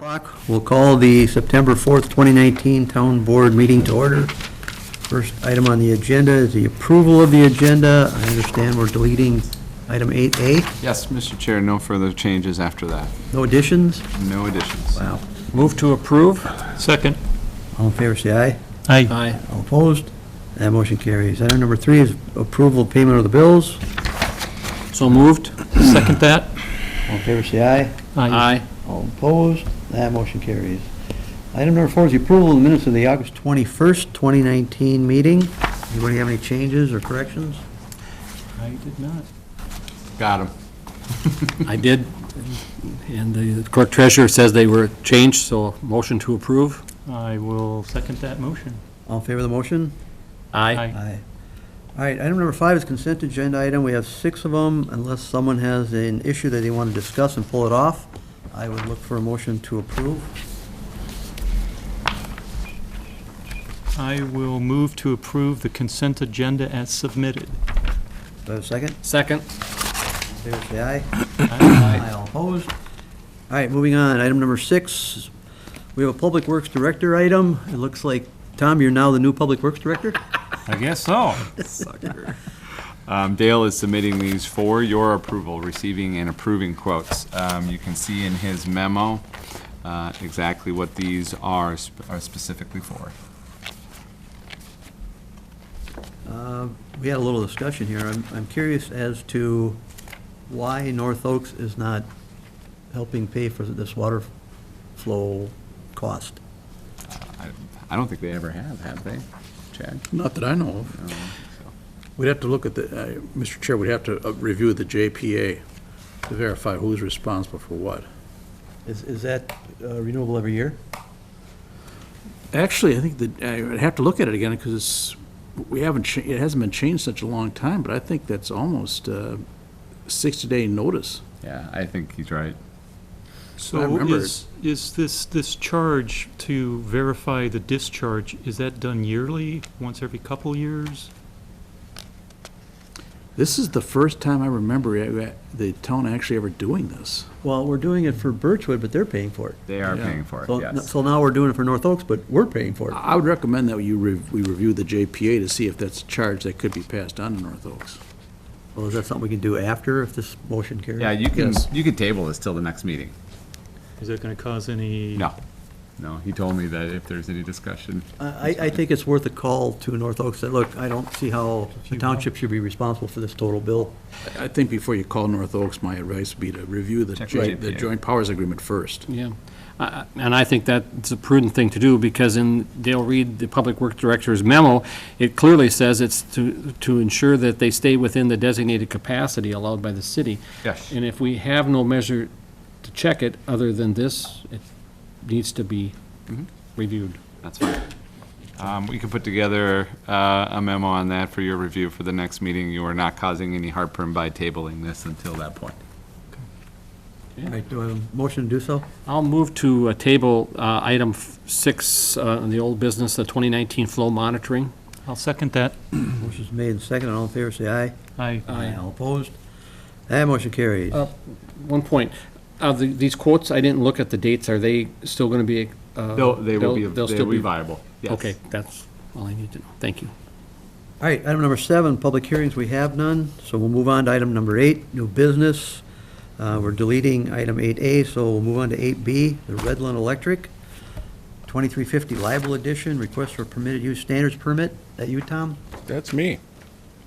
o'clock. We'll call the September 4th, 2019 Town Board meeting to order. First item on the agenda is the approval of the agenda. I understand we're deleting item 8A. Yes, Mr. Chair, no further changes after that. No additions? No additions. Wow. Move to approve. Second. All in favor, say aye. Aye. All opposed? That motion carries. Item number 3 is approval of payment of the bills. So moved. Second that. All in favor, say aye. Aye. All opposed? That motion carries. Item number 4 is the approval of the minutes of the August 21st, 2019 meeting. Anybody have any changes or corrections? I did not. Got him. I did, and the clerk treasurer says they were changed, so motion to approve. I will second that motion. All in favor of the motion? Aye. Aye. All right, item number 5 is consent agenda item. We have 6 of them. Unless someone has an issue that they want to discuss and pull it off, I would look for a motion to approve. I will move to approve the consent agenda as submitted. Do I have a second? Second. All in favor, say aye. Aye. All opposed? All right, moving on. Item number 6, we have a Public Works Director item. It looks like, Tom, you're now the new Public Works Director? I guess so. Sucker. Dale is submitting these for your approval, receiving and approving quotes. You can see in his memo exactly what these are specifically for. We had a little discussion here. I'm curious as to why North Oaks is not helping pay for this water flow cost. I don't think they ever have they, Chad? Not that I know of. No, so. We'd have to look at the, Mr. Chair, we'd have to review the JPA to verify who's responsible for what. Is that renewable every year? Actually, I think that, I'd have to look at it again, because it hasn't been changed such a long time, but I think that's almost 60-day notice. Yeah, I think he's right. I So remember is this charge to verify the discharge, is that done yearly, once every couple years? This is the first time I remember the town actually ever doing this. Well, we're doing it for Birchwood, but they're paying for it. They are Yeah. paying for it, So, yes. so now we're doing it for North Oaks, but we're paying for it. I would recommend that we review the JPA to see if that's a charge that could be passed on to North Oaks. Well, is that something we can do after if this motion carries? Yeah, you can, Yes. you can table this till the next meeting. Is that going to cause any? No, he told me that if there's any discussion. I think it's worth a call to North Oaks that, look, I don't see how the township should be responsible for this total bill. I think before you call North Oaks, my advice would be to review the Check the JPA. joint powers agreement first. Yeah. And I think that's a prudent thing to do, because in Dale Reed, the Public Works Director's memo, it clearly says it's to ensure that they stay within the designated capacity allowed by the city. Yes. And if we have no measure to check it other than this, it needs to be reviewed. That's fine. We can put together a memo on that for your review for the next meeting. You are not causing any heartburn by tabling this until that point. All right, do I have a motion to do so? I'll move to table item 6 in the old business, the 2019 flow monitoring. I'll second that. Motion's made and seconded. All in favor, say aye. Aye. All opposed? That motion carries. One point, these quotes, I didn't look at the dates. Are they still going to be? They will still be viable. Yes. Okay, that's all I need to know. Thank you. All right, item number 7, public hearings, we have none, so we'll move on to item number 8, new business. We're deleting item 8A, so we'll move on to 8B, the Redland Electric, 2350 Liable Edition, request for permitted use standards permit. That you, Tom? That's me,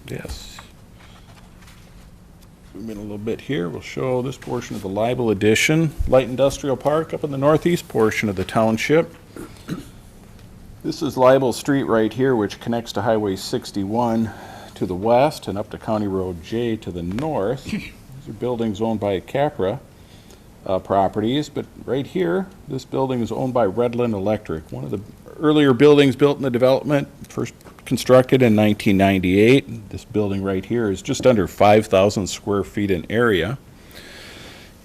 yes. Zoom in a little bit here, we'll show this portion of the Libel Edition, Light Industrial Park up in the northeast portion of the township. This is Libel Street right here, which connects to Highway 61 to the west and up to County Road J to the north. These are buildings owned by Capra Properties, but right here, this building is owned by Redland Electric, one of the earlier buildings built in the development, first constructed in 1998. This building right here is just under 5,000 square feet in area.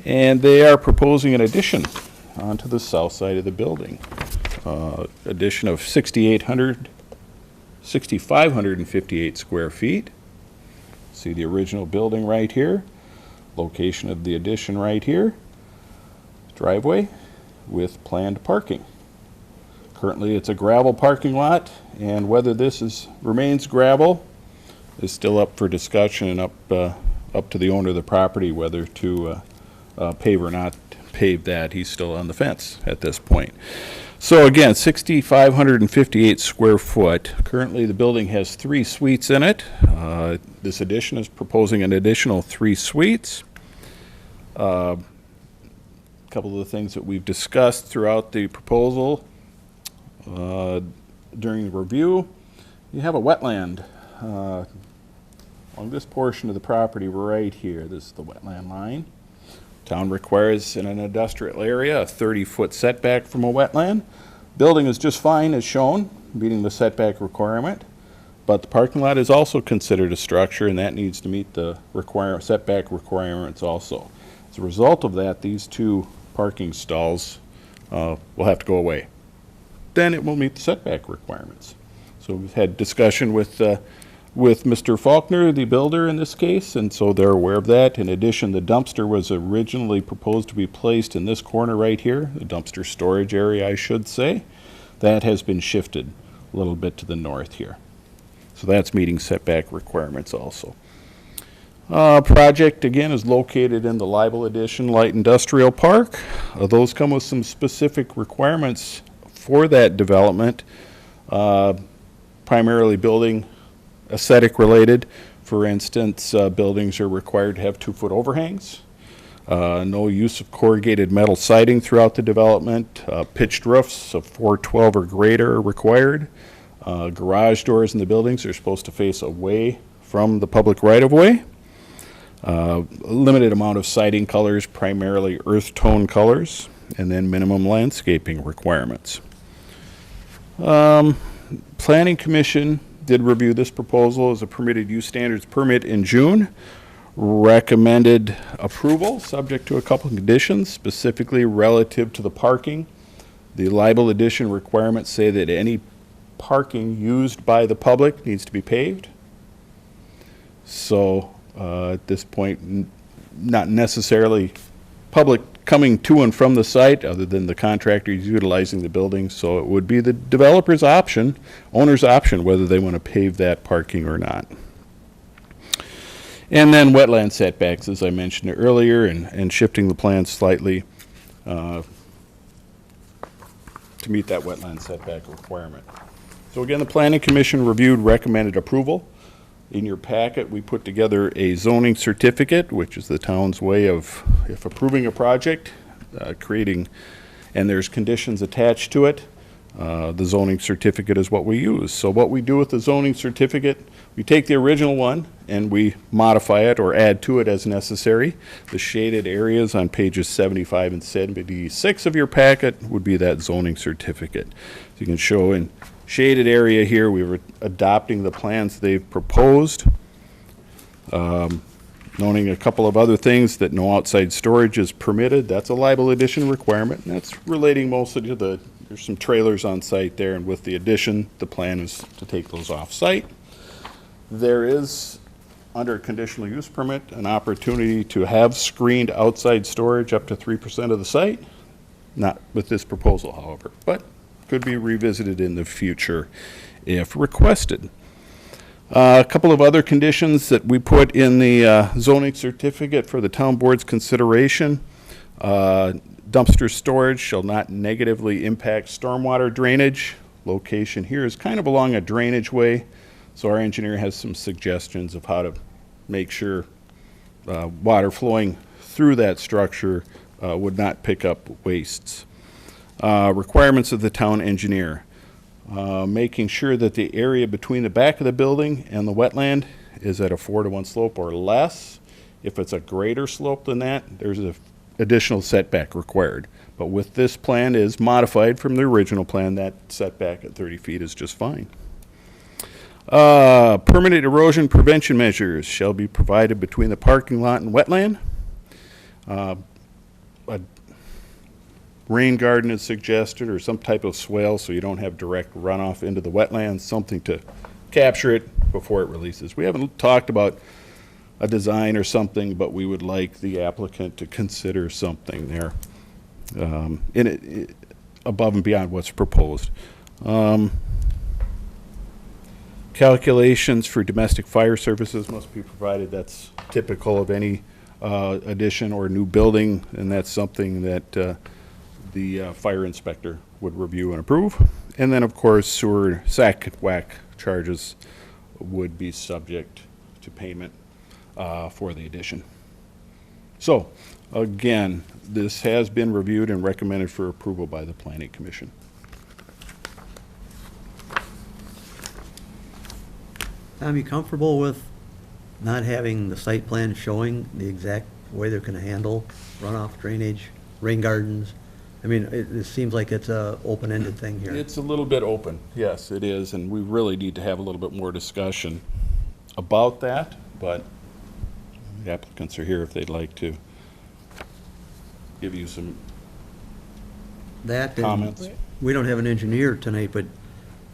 And they are proposing an addition onto the south side of the building. Addition of 6,558 square feet. See the original building right here. Location of the addition right here. Driveway. with planned parking. Currently, it's a gravel parking lot, and whether remains gravel is still up for discussion and up to the owner of the property whether to pave or not pave that. He's still on the fence at this point. So again, 6,558 square foot. Currently, the building has 3 suites in it. This addition is proposing an additional 3 suites. A couple of the things that we've discussed throughout the proposal during the review. You have a wetland along this portion of the property right here. This is the wetland line. Town requires in an industrial area a 30-foot setback from a wetland. Building is just fine as shown, meeting the setback requirement, but the parking lot is also considered a structure, and that needs to meet the setback requirements also. As a result of that, these 2 parking stalls will have to go away. Then it will meet the setback requirements. So we've had discussion with Mr. Faulkner, the builder in this case, and so they're aware of that. In addition, the dumpster was originally proposed to be placed in this corner right here, the dumpster storage area, I should say. That has been shifted a little bit to the north here. So that's meeting setback requirements also. Project, again, is located in the Libel Edition Light Industrial Park. Those come with some specific requirements for that development, primarily building aesthetic related. For instance, buildings are required to have 2-foot overhangs. No use of corrugated metal siding throughout the development. Pitched roofs of 412 or greater are required. Garage doors in the buildings are supposed to face away from the public right-of-way. Limited amount of siding colors, primarily earth tone colors, and then minimum landscaping requirements. Planning Commission did review this proposal as a permitted use standards permit in June. Recommended approval, subject to a couple of conditions, specifically relative to the parking. The Libel Edition requirements say that any parking used by the public needs to be paved. So at this point, not necessarily public coming to and from the site other than the contractors utilizing the building. So it would be the developer's option, owner's option, whether they want to pave that parking or not. And then wetland setbacks, as I mentioned earlier, and shifting the plan slightly to meet that wetland setback requirement. So again, the Planning Commission reviewed recommended approval. In your packet, we put together a zoning certificate, which is the town's way of, if approving a project, creating, and there's conditions attached to it. The zoning certificate is what we use. So what we do with the zoning certificate, we take the original one and we modify it or add to it as necessary. The shaded areas on pages 75 and 76 of your packet would be that zoning certificate. So you can show in shaded area here, we were adopting the plans they've proposed. Noting a couple of other things, that no outside storage is permitted. That's a Libel Edition requirement, and that's relating mostly to there's some trailers on site there, and with the addition, the plan is to take those off site. There is, under a conditional use permit, an opportunity to have screened outside storage up to 3% of the site. Not with this proposal, however, but could be revisited in the future if requested. A couple of other conditions that we put in the zoning certificate for the town board's consideration. Dumpster storage shall not negatively impact stormwater drainage. Location here is kind of along a drainage way, so our engineer has some suggestions of how to make sure water flowing through that structure would not pick up wastes. Requirements of the town engineer. Making sure that the area between the back of the building and the wetland is at a 4-to-1 slope or less. If it's a greater slope than that, there's an additional setback required. But with this plan is modified from the original plan, that setback at 30 feet is just fine. Permanent erosion prevention measures shall be provided between the parking lot and wetland. A rain garden is suggested, or some type of swale, so you don't have direct runoff into the wetlands, something to capture it before it releases. We haven't talked about a design or something, but we would like the applicant to consider something there. above and beyond what's proposed. Calculations for domestic fire services must be provided. That's typical of any addition or new building, and that's something that the fire inspector would review and approve. And then, of course, sewer SAC WAC charges would be subject to payment for the addition. So, again, this has been reviewed and recommended for approval by the Planning Commission. Tom, you comfortable with not having the site plan showing the exact way they're gonna handle runoff, drainage, rain gardens? I mean, it seems like it's a open-ended thing here. It's a little bit open, yes, it is, and we really need to have a little bit more discussion about that, but the applicants are here if they'd like to give you some That, and comments. we don't have an engineer tonight, but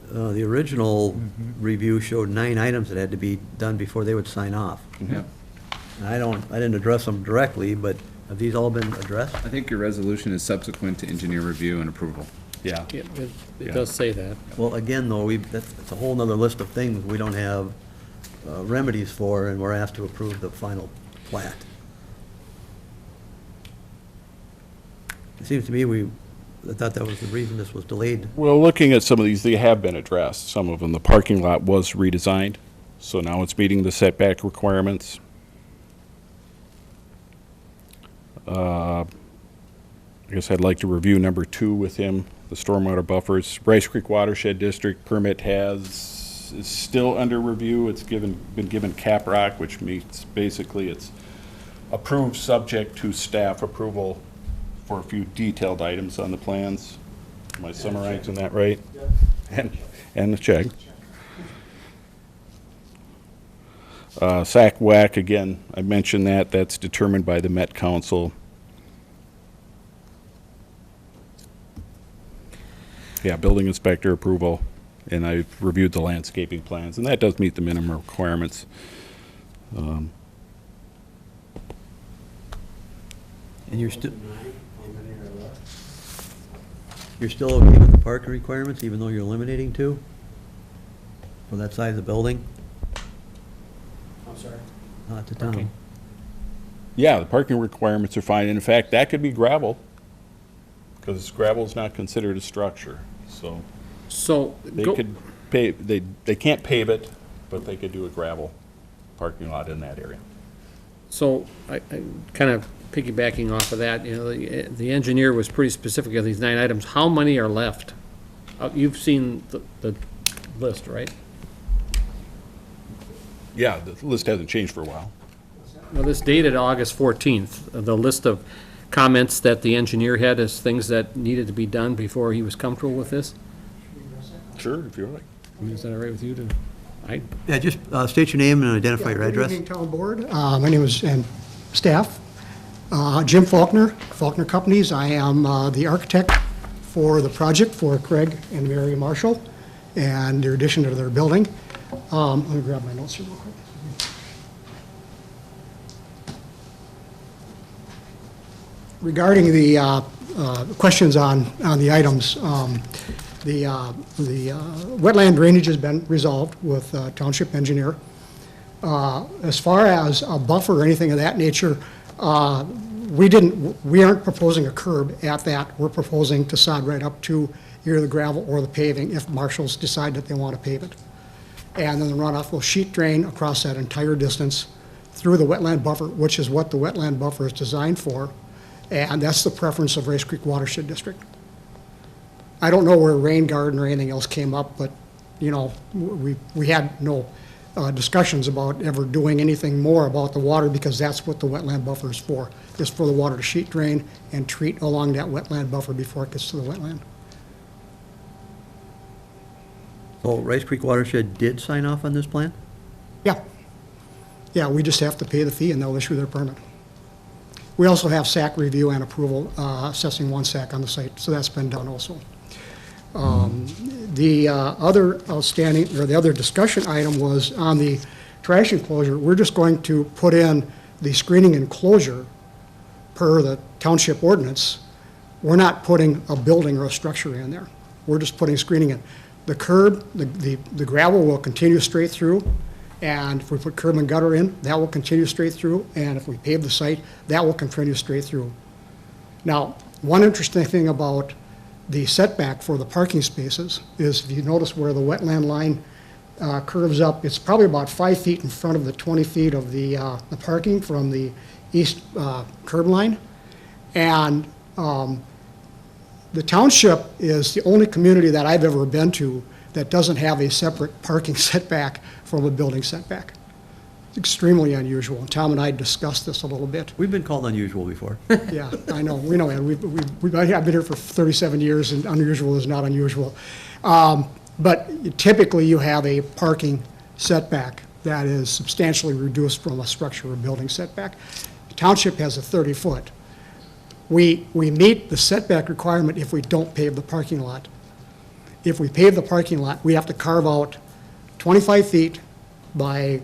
the original review showed 9 items that had to be done before they would sign off. Yeah. And I didn't address them directly, but have these all been addressed? I think your resolution is subsequent to engineer review and approval. Yeah, It does say that. Well, again, though, that's a whole nother list of things we don't have remedies for, and we're asked to approve the final plat. It seems to me I thought that was the reason this was delayed. well, looking at some of these, they have been addressed. Some of them, the parking lot was redesigned, so now it's meeting the setback requirements. I guess I'd like to review number 2 with him, the stormwater buffers. Rice Creek Watershed District permit is still under review. It's been given cap rock, which means basically it's approved subject to staff approval for a few detailed items on the plans. Am I summarizing that right? And the check. SAC WAC, again, I mentioned that, that's determined by the Met Council. Yeah, building inspector approval, and I've reviewed the landscaping plans, and that does meet the minimum requirements. And you're still okay with the parking requirements, even though you're eliminating 2? For that size of building? I'm sorry? Not to town. Yeah, the parking requirements are fine. In fact, that could be gravel, because gravel is not considered a structure, so So, they go, could pave, they can't pave it, but they could do a gravel parking lot in that area. so I kind of piggybacking off of that, the engineer was pretty specific on these 9 items. How many are left? You've seen the list, right? Yeah, the list hasn't changed for a while. Well, this dated August 14th, the list of comments that the engineer had as things that needed to be done before he was comfortable with this? Sure, if you like. I mean, is that all right with you to, Yeah, just state your name and identify your address. Good evening, Town Board. My name is, and staff, Jim Faulkner, Faulkner Companies. I am the architect for the project for Craig and Mary Marshall and their addition to their building. Let me grab my notes here real quick. Regarding the questions on the items, the wetland drainage has been resolved with Township engineer. As far as a buffer or anything of that nature, we aren't proposing a curb at that. We're proposing to sod right up to either the gravel or the paving if marshals decide that they want to pave it. And then the runoff will sheet drain across that entire distance through the wetland buffer, which is what the wetland buffer is designed for. And that's the preference of Rice Creek Watershed District. I don't know where rain garden or anything else came up, but, we had no discussions about ever doing anything more about the water because that's what the wetland buffer is for the water to sheet drain and treat along that wetland buffer before it gets to the wetland. So Rice Creek Watershed did sign off on this plan? Yeah. Yeah, we just have to pay the fee and they'll issue their permit. We also have SAC review and approval, assessing 1 SAC on the site, so that's been done also. The other outstanding, or the other discussion item was on the trash enclosure. We're just going to put in the screening enclosure per the township ordinance we're not putting a building or a structure in there. We're just putting screening in. The curb, the gravel will continue straight through, and if we put curb and gutter in, that will continue straight through, and if we pave the site, that will continue straight through. Now, one interesting thing about the setback for the parking spaces is, if you notice where the wetland line curves up, it's probably about 5 feet in front of the 20 feet of the parking from the east curb line. And the township is the only community that I've ever been to that doesn't have a separate parking setback from a building setback. It's extremely unusual. And Tom and I discussed this a little bit. We've been called unusual before. Yeah, I know, we know, and I've been here for 37 years, and unusual is not unusual. But typically, you have a parking setback that is substantially reduced from a structure or building setback. The township has a 30-foot. We meet the setback requirement if we don't pave the parking lot. If we pave the parking lot, we have to carve out 25 feet by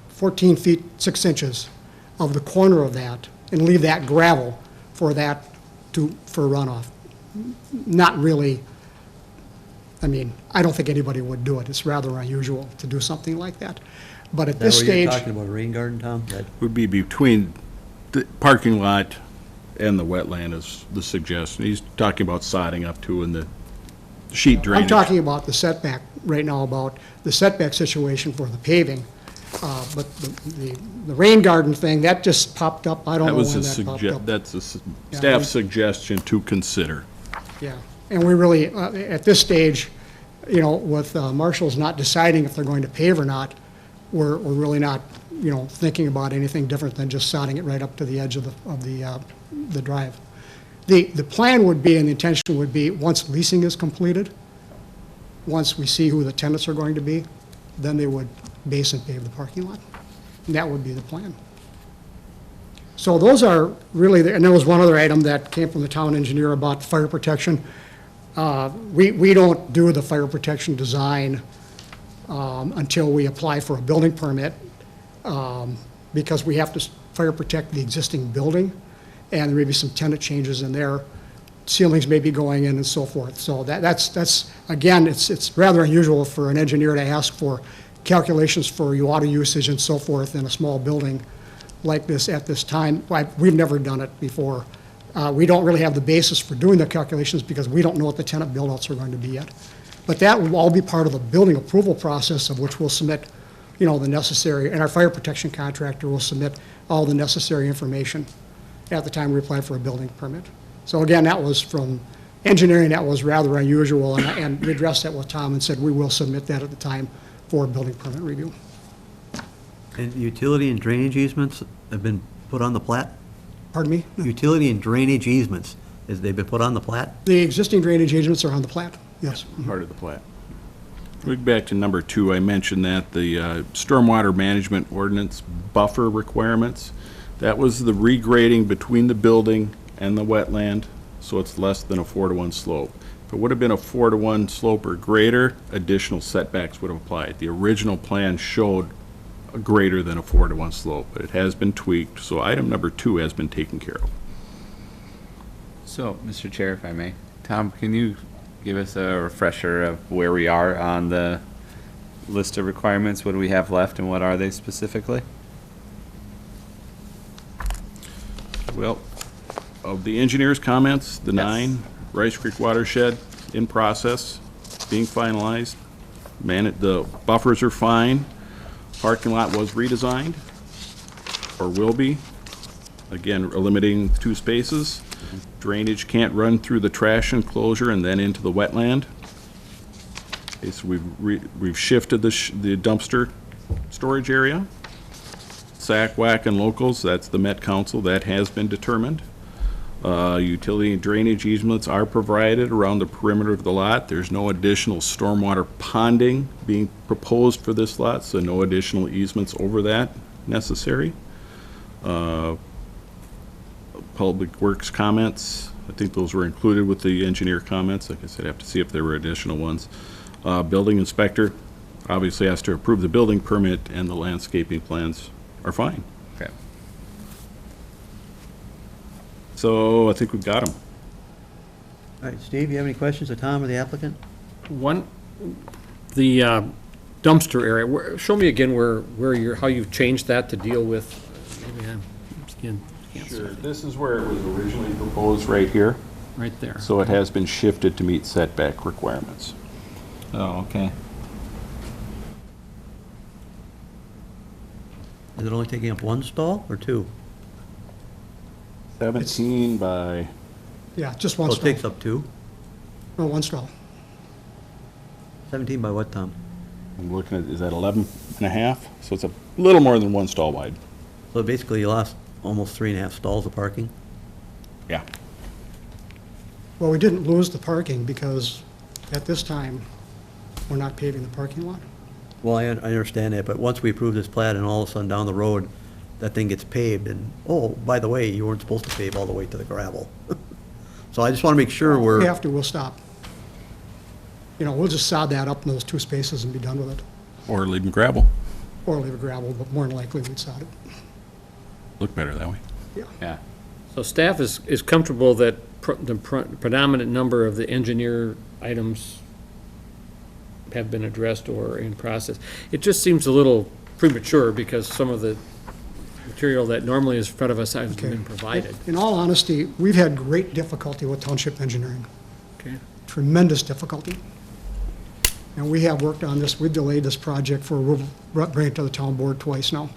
14 feet 6 inches of the corner of that and leave that gravel for runoff. Not really, I mean, I don't think anybody would do it. It's rather unusual to do something like that. But at this Is that what stage, you're talking about, a rain garden, Tom? That- Would be between the parking lot and the wetland is the suggestion. He's talking about sodding up to in the sheet drainage. I'm talking about the setback right now, about the setback situation for the paving. But the rain garden thing, that just popped up. I don't That know was when a that popped up. that's a Yeah, staff we- suggestion to consider. Yeah, and we really, at this stage, you know, with marshals not deciding if they're going to pave or not, we're really not, you know, thinking about anything different than just sodding it right up to the edge of the drive. The plan would be, and the intention would be, once leasing is completed, once we see who the tenants are going to be, then they would base and pave the parking lot. And that would be the plan. So those are really, and there was one other item that came from the town engineer about fire protection. We don't do the fire protection design until we apply for a building permit, because we have to fire protect the existing building, and there may be some tenant changes in there. Ceilings may be going in and so forth. So that's again, it's rather unusual for an engineer to ask for calculations for your water usage and so forth in a small building like this at this time. We've never done it before. We don't really have the basis for doing the calculations because we don't know what the tenant build-outs are going to be yet. But that will all be part of the building approval process, of which we'll submit, you know, the necessary, and our fire protection contractor will submit all the necessary information at the time we apply for a building permit. So again, that was from engineering, that was rather unusual, and we addressed that with Tom and said we will submit that at the time for a building permit review. And utility and drainage easements have been put on the plat? Pardon me? Utility and drainage easements, they've been put on the plat? The existing drainage easements are on the plat, yes. Part of the plat. Going back to number 2, I mentioned that the stormwater management ordinance buffer requirements, that was the regrading between the building and the wetland, so it's less than a 4-to-1 slope. If it would have been a 4-to-1 slope or greater, additional setbacks would have applied. The original plan showed a greater than a 4-to-1 slope, but it has been tweaked, so item number 2 has been taken care of. So, Mr. Chair, if I may, Tom, can you give us a refresher of where we are on the list of requirements? What do we have left and what are they specifically? Well, of the engineer's comments, the 9, Rice Creek watershed in process, being finalized. The buffers are fine. Parking lot was redesigned, or will be. Again, eliminating 2 spaces. Drainage can't run through the trash enclosure and then into the wetland. Okay, so we've shifted the dumpster storage area. SAC, WAC, and locals, that's the Met Council, that has been determined. Utility and drainage easements are provided around the perimeter of the lot. There's no additional stormwater ponding being proposed for this lot, so no additional easements over that necessary. Public Works comments, I think those were included with the engineer comments. Like I said, I have to see if there were additional ones. Building inspector obviously has to approve the building permit, and the landscaping plans are fine. Okay. So I think we've got them. All right, Steve, you have any questions of Tom or the applicant? One, the dumpster area, show me again where you're, how you've changed that to deal with, maybe I'm, again, can't see Sure, it. this is where it was originally proposed, right here. Right there. So it has been shifted to meet setback requirements. Oh, okay. Is it only taking up one stall or two? 17 by, Yeah, just So one it stall. takes up two? No, one stall. 17 by what, Tom? I'm looking at, is that 11 and a half? So it's a little more than one stall wide. So basically you lost almost 3.5 stalls of parking? Yeah. Well, we didn't lose the parking because at this time, we're not paving the parking lot. Well, I understand that, but once we approve this plat and all of a sudden down the road, that thing gets paved and, oh, by the way, you weren't supposed to pave all the way to the gravel. So I just want to make sure If we we're, have to, we'll stop. You know, we'll just sod that up in those 2 spaces and be done with it. Or leave them gravel. Or leave it gravel, but more than likely we'd sod it. Look better that way. Yeah. So staff is comfortable that the predominant number of the engineer items have been addressed or in process. It just seems a little premature because some of the material that normally is in front of us hasn't Okay. been provided. In all honesty, we've had great difficulty with township engineering, Okay. tremendous difficulty. And we have worked on this, we've delayed this project for, we'll bring it to the town board twice now.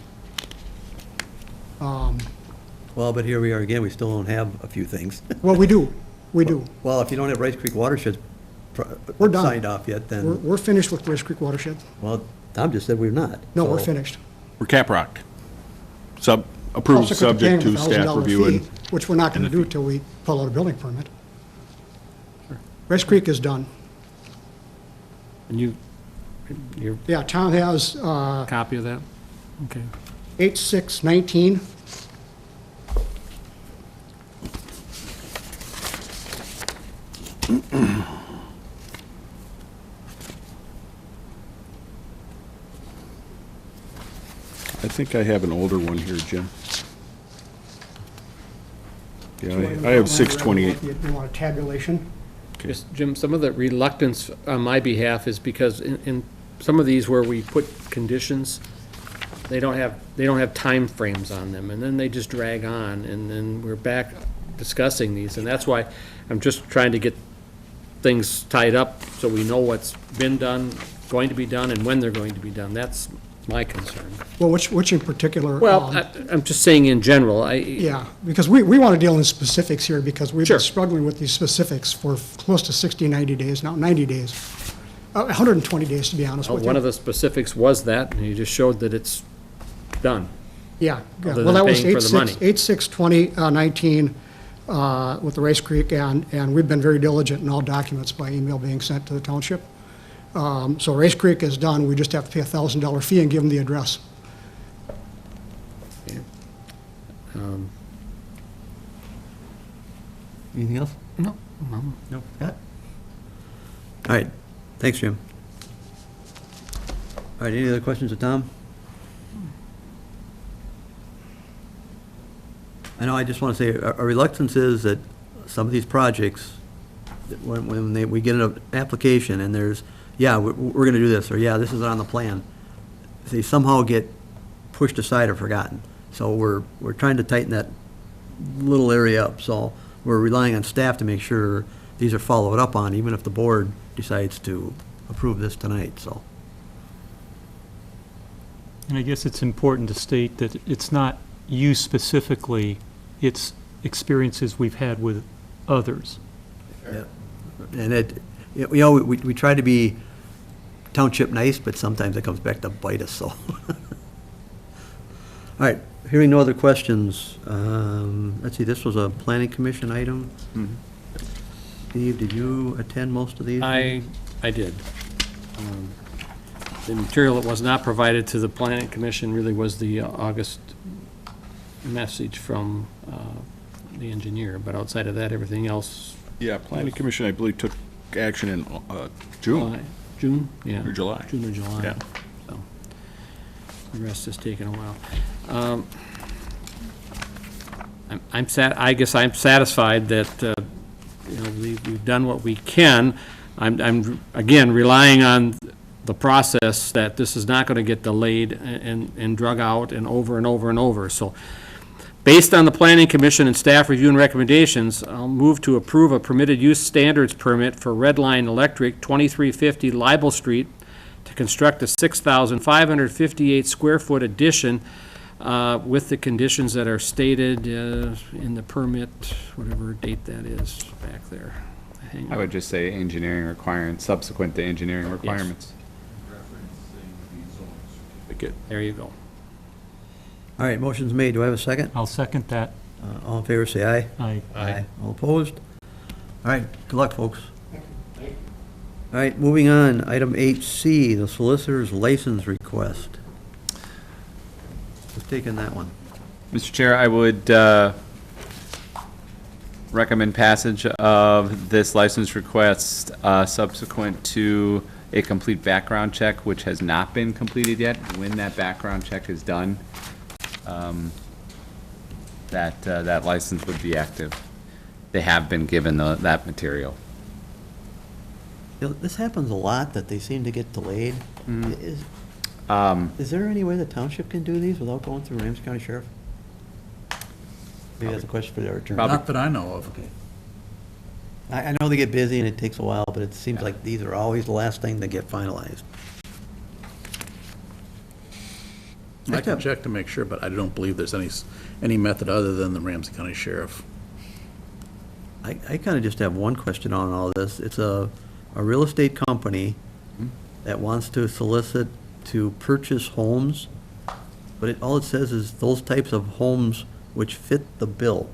well, but here we are again, we still don't have a few things. Well, we do, we do. Well, if you don't have Rice Creek watershed We're done. signed off yet, then, We're finished with Rice Creek watershed. well, Tom just said we're not. No, we're So- finished. We're cap rocked. Approved Subsequent to paying subject the to staff $1,000 review and fee, which we're not gonna and the do fee. till we pull out a building permit. Rice Creek is done. And your Yeah, Tom has, copy of that? Okay. 8619. I think I have an older one here, Jim. Yeah, I have 628. You want a tabulation? Just, Jim, some of the reluctance on my behalf is because in some of these where we put conditions, they don't have timeframes on them, and then they just drag on, and then we're back discussing these, and that's why I'm just trying to get things tied up so we know what's been done, going to be done, and when they're going to be done. That's my concern. Well, which in particular? Well, I'm just saying in general, Yeah, because we want to deal in specifics here, because we've Sure. been struggling with these specifics for close to 60, 90 days now, 90 days. 120 days, to be honest with you. one of the specifics was that, and you just showed that it's done. Yeah, yeah. other Well, than that was paying for the money. 8/6/2019 with the Rice Creek, and we've been very diligent in all documents by email being sent to the township. So Rice Creek is done, we just have to pay a $1,000 fee and give them the address. Anything else? No. No. Scott? All right, thanks, Jim. All right, any other questions of Tom? I know, I just want to say, our reluctance is that some of these projects, that we get an application and there's, yeah, we're going to do this, or yeah, this is on the plan, they somehow get pushed aside or forgotten. So we're trying to tighten that little area up, so we're relying on staff to make sure these are followed up on, even if the board decides to approve this tonight, so. And I guess it's important to state that it's not you specifically, it's experiences we've had with others. Yeah. And we try to be township nice, but sometimes it comes back to bite us, so. All right, hearing no other questions, let's see, this was a planning commission item. Steve, did you attend most of these? I did. The material that was not provided to the planning commission really was the August message from the engineer, but outside of that, everything else. Yeah, planning commission, I believe, took action in June. June, yeah. Or July. June or July. Yeah. So, the rest has taken a while. I guess I'm satisfied that, we've done what we can. I'm again, relying on the process that this is not gonna get delayed and drug out and over and over and over. So, based on the Planning Commission and staff review and recommendations, I'll move to approve a permitted use standards permit for Redline Electric, 2350 Libel Street, to construct a 6,558 square foot addition with the conditions that are stated in the permit, whatever date that is back there. Hang I on. would just say engineering requirements, subsequent to engineering requirements. There you go. All right, motion's made. Do I have a second? I'll second that. All in favor, say aye. Aye. All opposed? All right, good luck, folks. All right, moving on, item 8C, the solicitor's license request. Who's taking that one? Mr. Chair, I would recommend passage of this license request subsequent to a complete background check, which has not been completed yet. When that background check is done, that license would be active. They have been given that material. You know, this happens a lot, that they seem to get delayed. Is there any way the township can do these without going through Ramsey County Sheriff? Maybe that's a question for their attorney. Not that I know of. Okay. I know they get busy and it takes a while, but it seems like these are always the last thing that get finalized. I can check to make sure, but I don't believe there's any method other than the Ramsey County Sheriff. I kind of just have one question on all this. It's a real estate company that wants to solicit to purchase homes, but all it says is those types of homes which fit the bill.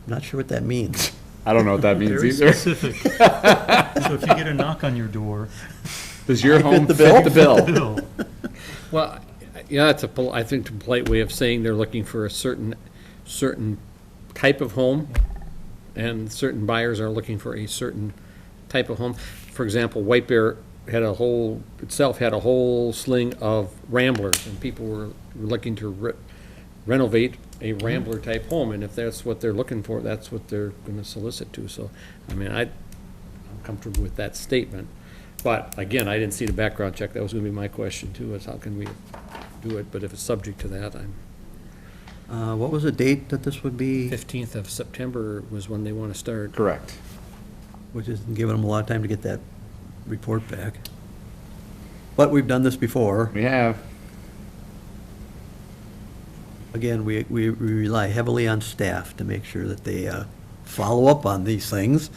I'm not sure what that means. I don't know what that means Very either. specific. So if you get a knock on your door, Does your I home fit the fit the bill? bill. Well, yeah, that's I think, a polite way of saying they're looking for a certain type of home, and certain buyers are looking for a certain type of home. For example, White Bear had a whole sling of Ramblers, and people were looking to renovate a Rambler-type home, and if that's what they're looking for, that's what they're gonna solicit to. So, I mean, I'm comfortable with that statement. But again, I didn't see the background check. That was gonna be my question too, is how can we do it? But if it's subject to that, What was the date that this would be, 15th of September was when they wanna start. Correct. which isn't giving them a lot of time to get that report back. But we've done this before. We have. Again, we rely heavily on staff to make sure that they follow up on these things.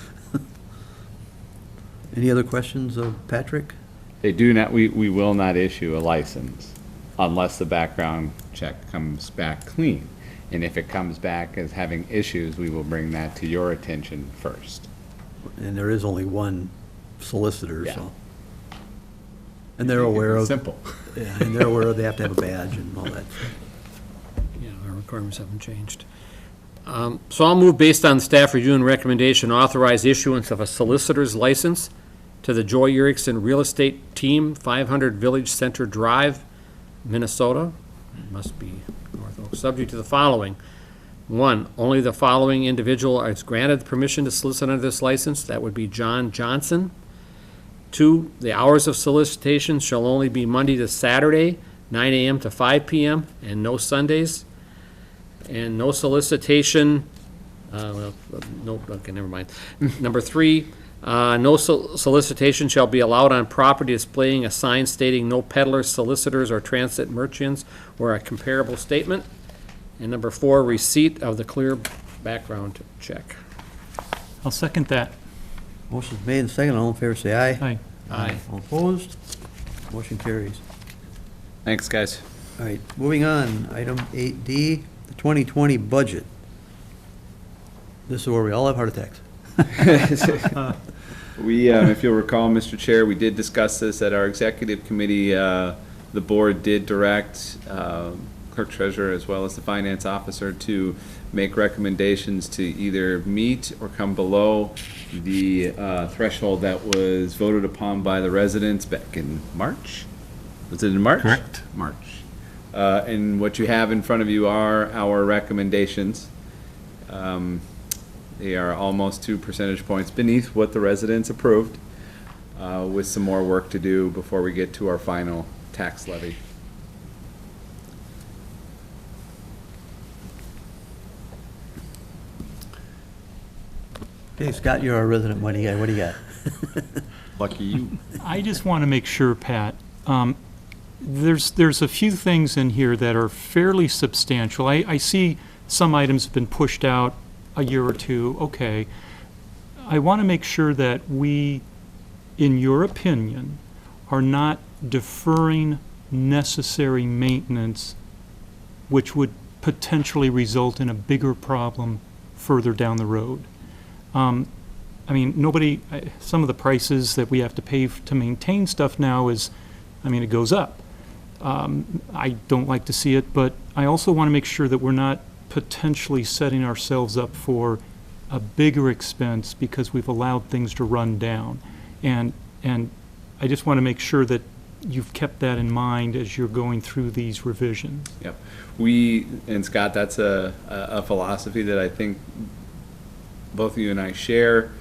Any other questions of Patrick? They do not, we will not issue a license unless the background check comes back clean. And if it comes back as having issues, we will bring that to your attention first. And there is only one solicitor, Yeah. so. And they're aware of. Simple. Yeah, and they're aware they have to have a badge and all that. Yeah, our requirements haven't changed. So I'll move based on staff review and recommendation, authorize issuance of a solicitor's license to the Joy Erickson Real Estate Team, 500 Village Center Drive, Minnesota. It must be North Oak. Subject to the following. 1, only the following individual is granted permission to solicit under this license. That would be John Johnson. 2, the hours of solicitation shall only be Monday to Saturday, 9 a.m. to 5 p.m., and no Sundays. And no solicitation, no, okay, never mind. Number 3, no solicitation shall be allowed on property displaying a sign stating no peddlers, solicitors, or transit merchants, or a comparable statement. And number 4, receipt of the clear background check. I'll second that. Motion's made and seconded. All in favor, say aye. Aye. Aye. All opposed? Motion carries. Thanks, guys. All right, moving on, item 8D, the 2020 budget. This is where we all have heart attacks. We, if you'll recall, Mr. Chair, we did discuss this at our executive committee. The board did direct clerk treasurer as well as the finance officer to make recommendations to either meet or come below the threshold that was voted upon by the residents back in March. Was it in March? Correct. March. And what you have in front of you are our recommendations. They are almost 2 percentage points beneath what the residents approved, with some more work to do before we get to our final tax levy. Okay, Scott, you're our resident money guy. What do you got? Lucky you. I just want to make sure, Pat, there's a few things in here that are fairly substantial. I see some items have been pushed out a year or two, okay. I want to make sure that we, in your opinion, are not deferring necessary maintenance, which would potentially result in a bigger problem further down the road. I mean, some of the prices that we have to pay to maintain stuff now it goes up. I don't like to see it, but I also want to make sure that we're not potentially setting ourselves up for a bigger expense because we've allowed things to run down. And I just want to make sure that you've kept that in mind as you're going through these revisions. Yep. And Scott, that's a philosophy that I think both of you and I share.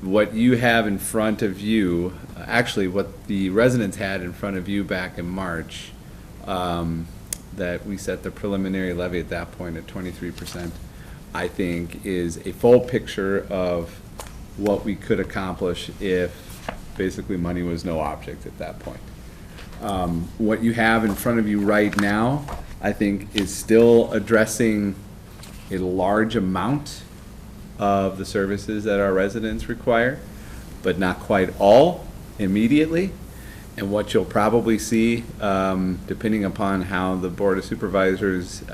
What you have in front of you, actually what the residents had in front of you back in March, that we set the preliminary levy at that point at 23%, I think is a full picture of what we could accomplish if basically money was no object at that point. What you have in front of you right now, I think, is still addressing a large amount of the services that our residents require, but not quite all immediately. And what you'll probably see, depending upon how the Board of Supervisors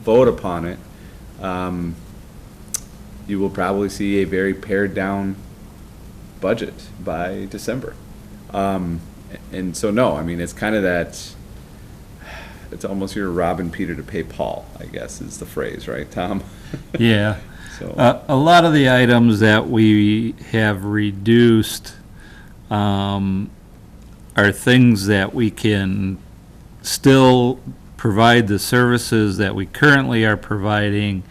vote upon it, you will probably see a very pared down budget by December. And so, no, I mean, it's kind of that, it's almost you're robbing Peter to pay Paul, I guess is the phrase, right, Tom? Yeah. So. A lot of the items that we have reduced are things that we can still provide the services that we currently are providing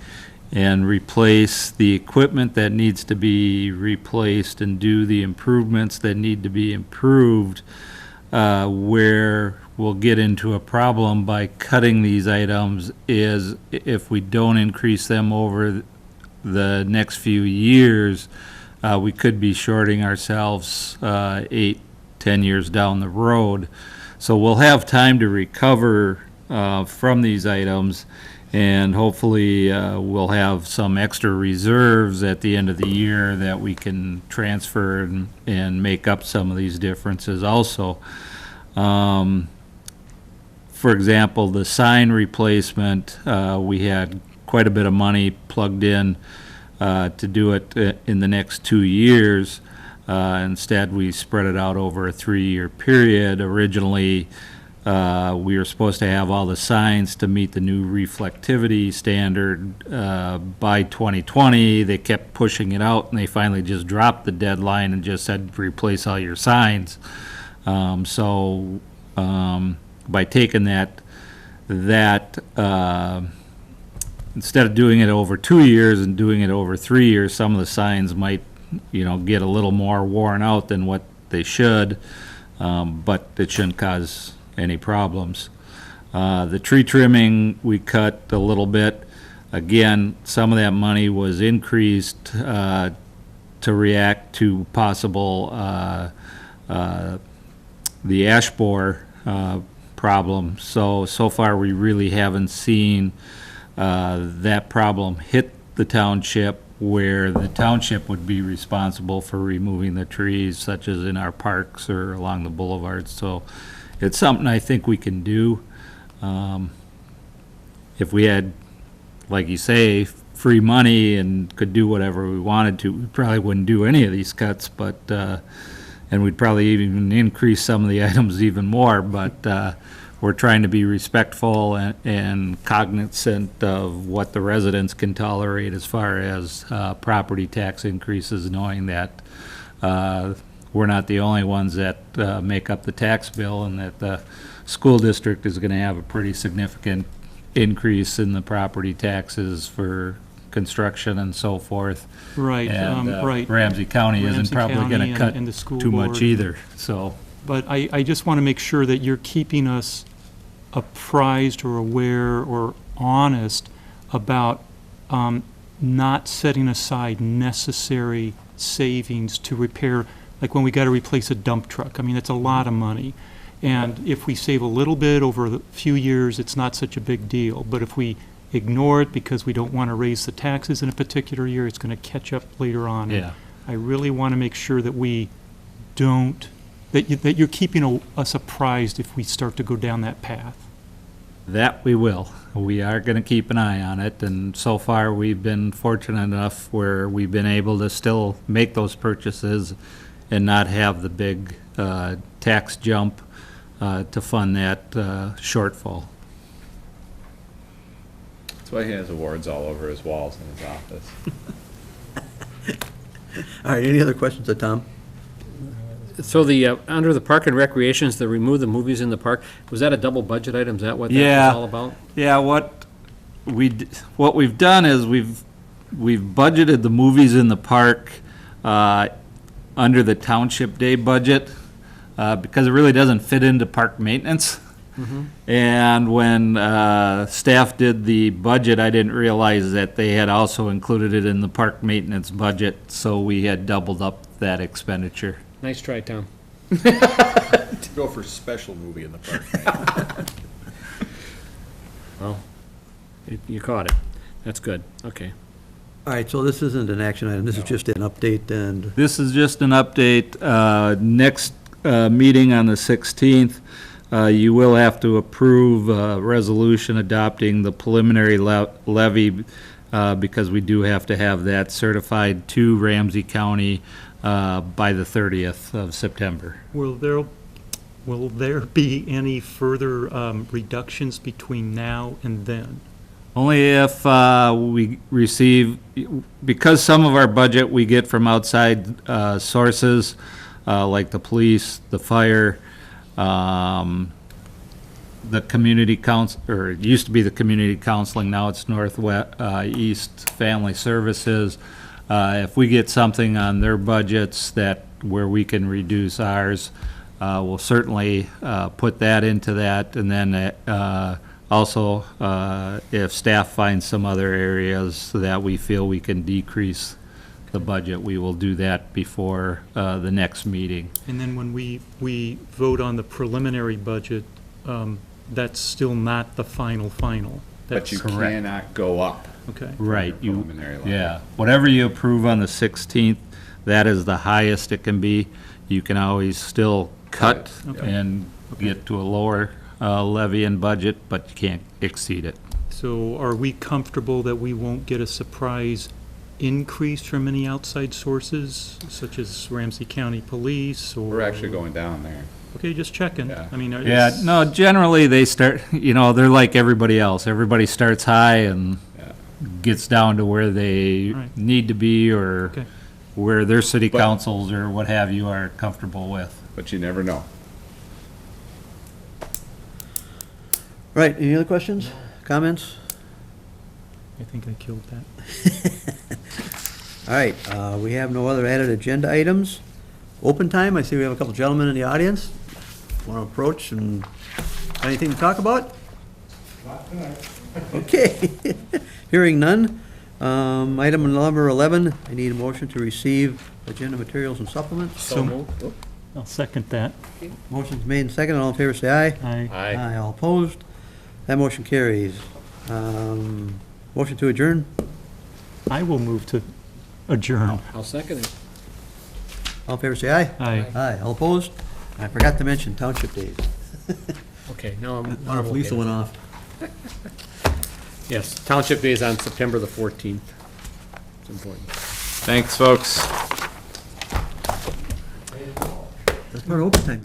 and replace the equipment that needs to be replaced and do the improvements that need to be improved, where we'll get into a problem by cutting these items is if we don't increase them over the next few years, we could be shorting ourselves 8-10 years down the road. So we'll have time to recover from these items, and hopefully we'll have some extra reserves at the end of the year that we can transfer and make up some of these differences also. For example, the sign replacement, we had quite a bit of money plugged in to do it in the next 2 years. Instead, we spread it out over a 3-year period. Originally, we were supposed to have all the signs to meet the new reflectivity standard by 2020. They kept pushing it out, and they finally just dropped the deadline and just said, replace all your signs. By taking that instead of doing it over 2 years and doing it over 3 years, some of the signs might, get a little more worn out than what they should, but it shouldn't cause any problems. The tree trimming, we cut a little bit. Again, some of that money was increased to react to possible the ash borer problem. So far, we really haven't seen that problem hit the township, where the township would be responsible for removing the trees, such as in our parks or along the boulevards. So it's something I think we can do. If we had, like you say, free money and could do whatever we wanted to, we probably wouldn't do any of these cuts, but and we'd probably even increase some of the items even more, but we're trying to be respectful and cognizant of what the residents can tolerate as far as property tax increases, knowing that we're not the only ones that make up the tax bill, and that the school district is going to have a pretty significant increase in the property taxes for construction and so forth. Right, And right. Ramsey County isn't Ramsey probably County gonna cut and the school too much board. either, so. But I just want to make sure that you're keeping us apprised or aware or honest about not setting aside necessary savings to repair, like when we got to replace a dump truck. I mean, it's a lot of money. And if we save a little bit over a few years, it's not such a big deal. But if we ignore it because we don't want to raise the taxes in a particular year, it's going to catch up later on. And Yeah. I really want to make sure that we don't, that you're keeping us apprised if we start to go down that path. That we will. We are going to keep an eye on it, and so far, we've been fortunate enough where we've been able to still make those purchases and not have the big tax jump to fund that shortfall. That's why he has awards all over his walls in his office. All right, any other questions of Tom? So the, under the park and recreations, the remove the movies in the park, was that a double budget item? Is that what that Yeah. was all about? Yeah, what we've done is we've budgeted the movies in the park under the Township Day budget because it really doesn't fit into park maintenance. And when staff did the budget, I didn't realize that they had also included it in the park maintenance budget, so we had doubled up that expenditure. Nice try, Tom. Go for special movie in the park. Well, you caught it. That's good. Okay. All right, so this isn't an action item, this is just an update, and This is just an update. Next meeting on the 16th, you will have to approve a resolution adopting the preliminary levy because we do have to have that certified to Ramsey County by the 30th of September. Will there be any further reductions between now and then? Only if we receive, because some of our budget we get from outside sources, like the police, the fire, the community council, or it used to be the community counseling, now it's East Family Services. If we get something on their budgets where we can reduce ours, we'll certainly put that into that. And then also, if staff finds some other areas that we feel we can decrease the budget, we will do that before the next meeting. And then when we vote on the preliminary budget, that's still not the final. But you Correct. cannot go up. Okay. Right, Your preliminary levy. yeah. Whatever you approve on the 16th, that is the highest it can be. You can always still cut Okay. and get to a lower levy and budget, but you can't exceed it. So are we comfortable that we won't get a surprise increase from any outside sources, such as Ramsey County Police or? We're actually going down there. Okay, just checking. Yeah. I mean, Yeah, no, generally they start, they're like everybody else. Everybody starts high and Yeah. gets down to where they Right. need to be or Okay. where their city But- councils or what have you are comfortable with. But you never know. right, any other questions, comments? I think I killed that. All right, we have no other added agenda items. Open time, I see we have a couple gentlemen in the audience. Want to approach and, anything to talk about? Okay, hearing none. Item number 11, I need a motion to receive agenda materials and supplements. So I'll second that. Motion's made and seconded, all in favor say aye. I Aye, all opposed. That motion carries. Motion to adjourn, will move to adjourn. I'll second it. all in favor say aye. Aye. Aye, all opposed. I forgot to mention Township Days. Okay, now I'm. I don't know if Lisa went off. Yes, Township Day is on September the 14th. It's important. Thanks, folks. That's part of open time.